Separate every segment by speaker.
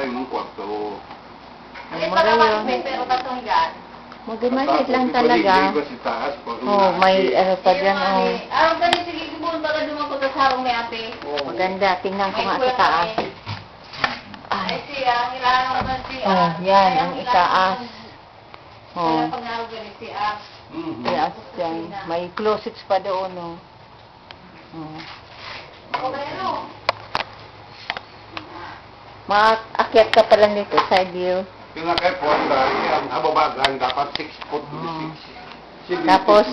Speaker 1: yung kwarto.
Speaker 2: Magayon. Pero katong yan.
Speaker 3: Magmaliit lang talaga. Oh, may ano pa dyan, oh.
Speaker 2: Araw ka rin, sige, kung baka dumang ko sa sarong may ate.
Speaker 3: Maganda. Tingnan ko nga sa taas.
Speaker 2: Ay, siya, kailangan mo siya.
Speaker 3: Oh, yan, ang itaas. Oh,
Speaker 2: Kaya pag naroon siya.
Speaker 3: itaas dyan. May closets pa doon, oh. Oh.
Speaker 2: Okay, ano?
Speaker 3: Maakyat ka pala nito, side view.
Speaker 1: Yung nga kay Ponda, ang ababagan dapat 6 foot to 6.
Speaker 3: Tapos,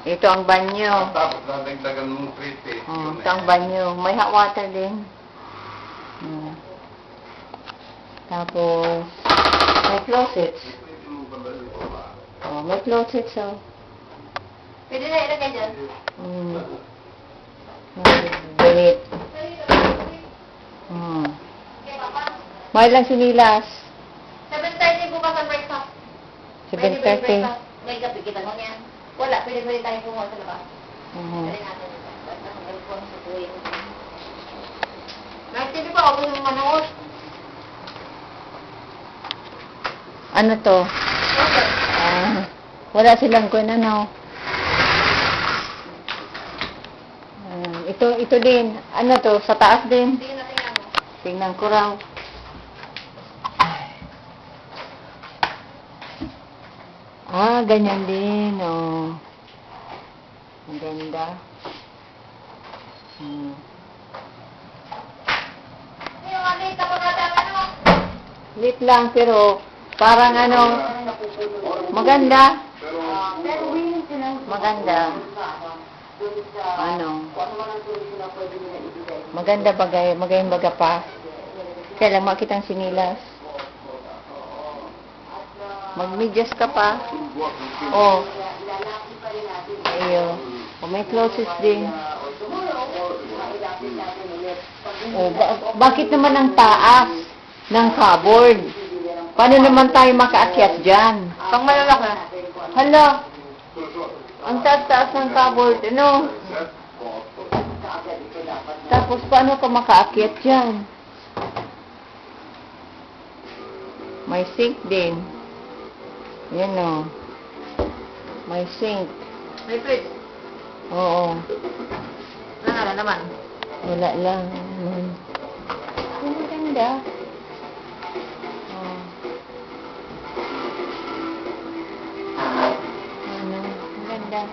Speaker 3: ito ang banyo.
Speaker 1: Tapos dadagdagan mong 3 feet.
Speaker 3: Oh, ito ang banyo. May hot water din. Tapos, may closets. Oh, may closets, oh.
Speaker 2: Pwede na ilagay dyan.
Speaker 3: Ganit. May lang sinilas.
Speaker 2: 7:30 bukas ang breakfast.
Speaker 3: 7:30.
Speaker 2: May gabi kita mo yan. Wala, pwede tayo pumunta sa labas. Dali natin. Basta hanggang po sa tuwing. May TV pa ako yung manood.
Speaker 3: Ano to?
Speaker 2: Okay.
Speaker 3: Wala silang kung ano. Ito din. Ano to? Sa taas din.
Speaker 2: Sige na tingnan mo.
Speaker 3: Tingnan ko raw. Ganyan din, oh. Ang ganda.
Speaker 2: Yung alit ako natin, ano?
Speaker 3: Lit lang, pero parang ano, maganda. Maganda. Ano? Maganda bagay, magayon baga pa. Kaya lang makitang sinilas. Magmedyas ka pa. Oh. Ayo. Oh, may closets din. Oh, bakit naman ang taas ng cupboard? Paano naman tayo makaakyat dyan?
Speaker 2: Pang malalaki.
Speaker 3: Hala. Ang taas-taas ng cupboard, ano? Tapos paano ka makaakyat dyan? May sink din. Yan, o. May sink.
Speaker 2: May fridge.
Speaker 3: Oo.
Speaker 2: Wala naman.
Speaker 3: Wala lang. Ang maganda. Oh. Ano? Ang ganda.